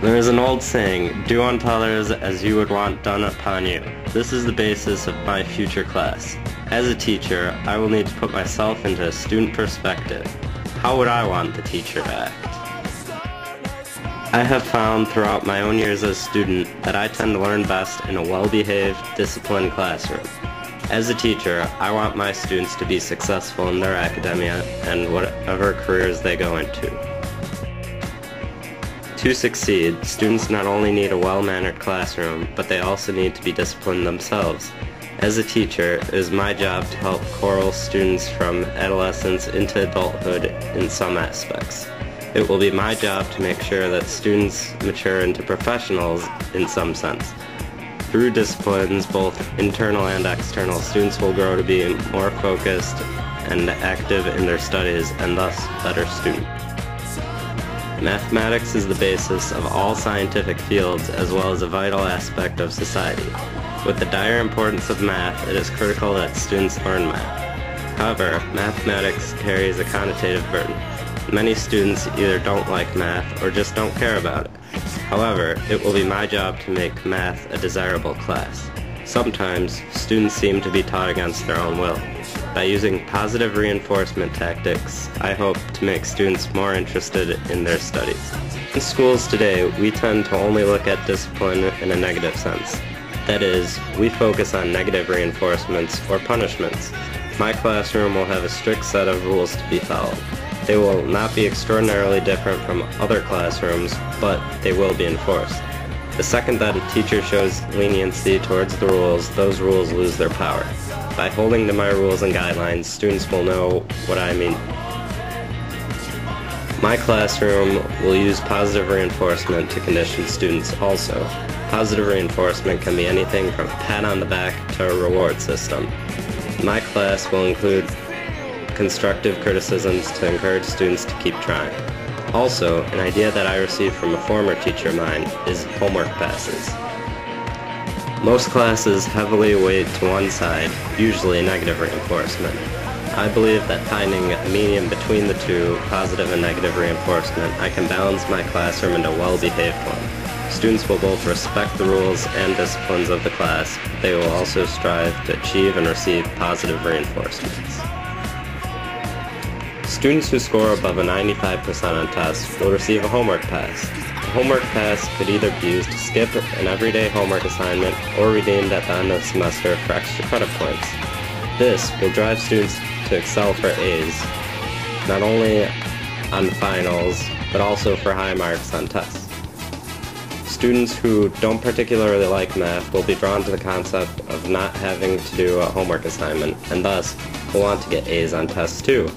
There is an old saying, do unto others as you would want done upon you. This is the basis of my future class. As a teacher, I will need to put myself into a student perspective. How would I want the teacher to act? I have found throughout my own years as a student that I tend to learn best in a well-behaved, disciplined classroom. As a teacher, I want my students to be successful in their academia and whatever careers they go into. To succeed, students not only need a well-mannered classroom, but they also need to be disciplined themselves. As a teacher, it is my job to help coral students from adolescence into adulthood in some aspects. It will be my job to make sure that students mature into professionals in some sense. Through disciplines, both internal and external, students will grow to be more focused and active in their studies and thus better students. Mathematics is the basis of all scientific fields as well as a vital aspect of society. With the dire importance of math, it is critical that students learn math. However, mathematics carries a connotative burden. Many students either don't like math or just don't care about it. However, it will be my job to make math a desirable class. Sometimes, students seem to be taught against their own will. By using positive reinforcement tactics, I hope to make students more interested in their studies. In schools today, we tend to only look at discipline in a negative sense. That is, we focus on negative reinforcements or punishments. My classroom will have a strict set of rules to be followed. They will not be extraordinarily different from other classrooms, but they will be enforced. The second that a teacher shows leniency towards the rules, those rules lose their power. By holding to my rules and guidelines, students will know what I mean. My classroom will use positive reinforcement to condition students also. Positive reinforcement can be anything from a pat on the back to a reward system. My class will include constructive criticisms to encourage students to keep trying. Also, an idea that I received from a former teacher of mine is homework passes. Most classes heavily weight to one side, usually negative reinforcement. I believe that finding a medium between the two, positive and negative reinforcement, I can balance my classroom into a well-behaved one. Students will both respect the rules and disciplines of the class. They will also strive to achieve and receive positive reinforcements. Students who score above a 95% on tests will receive a homework pass. A homework pass could either be used to skip an everyday homework assignment or redeemed at the end of the semester for extra credit points. This will drive students to excel for A's, not only on finals, but also for high marks on tests. Students who don't particularly like math will be drawn to the concept of not having to do a homework assignment, and thus will want to get A's on tests too.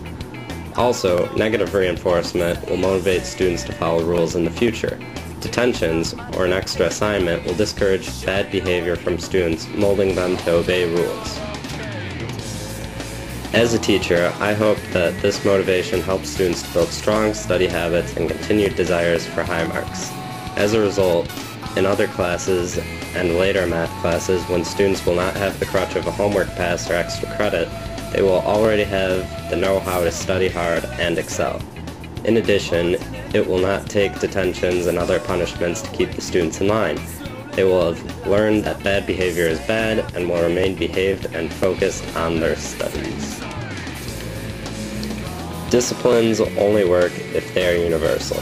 Also, negative reinforcement will motivate students to follow rules in the future. Detentions, or an extra assignment, will discourage bad behavior from students, molding them to obey rules. As a teacher, I hope that this motivation helps students to build strong study habits and continued desires for high marks. As a result, in other classes and later math classes, when students will not have the crutch of a homework pass or extra credit, they will already have the know-how to study hard and excel. In addition, it will not take detentions and other punishments to keep the students in line. They will have learned that bad behavior is bad and will remain behaved and focused on their studies. Disciplines only work if they are universal.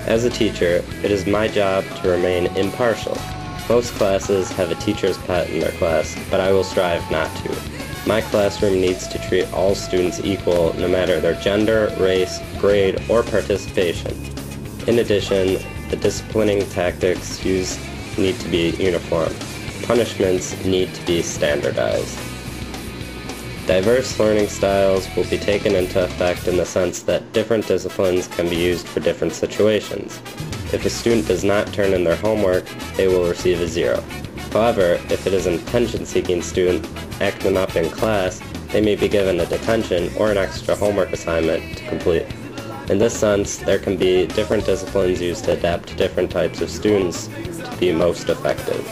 As a teacher, it is my job to remain impartial. Most classes have a teacher's pet in their class, but I will strive not to. My classroom needs to treat all students equal, no matter their gender, race, grade, or participation. In addition, the disciplining tactics used need to be uniform. Punishments need to be standardized. Diverse learning styles will be taken into effect in the sense that different disciplines can be used for different situations. If a student does not turn in their homework, they will receive a 0. However, if it is an attention-seeking student acting up in class, they may be given a detention or an extra homework assignment to complete. In this sense, there can be different disciplines used to adapt to different types of students to be most effective.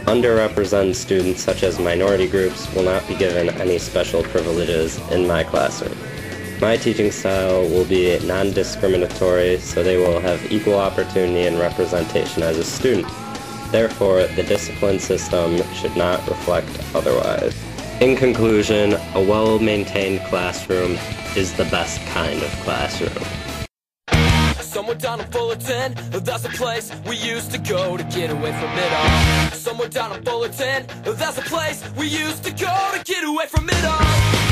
Underrepresented students, such as minority groups, will not be given any special privileges in my classroom. My teaching style will be non-discriminatory, so they will have equal opportunity and representation as a student. Therefore, the discipline system should not reflect otherwise. In conclusion, a well-maintained classroom is the best kind of classroom. Somewhere down in Fullerton, that's a place we used to go to get away from it all. Somewhere down in Fullerton, that's a place we used to go to get away from it all.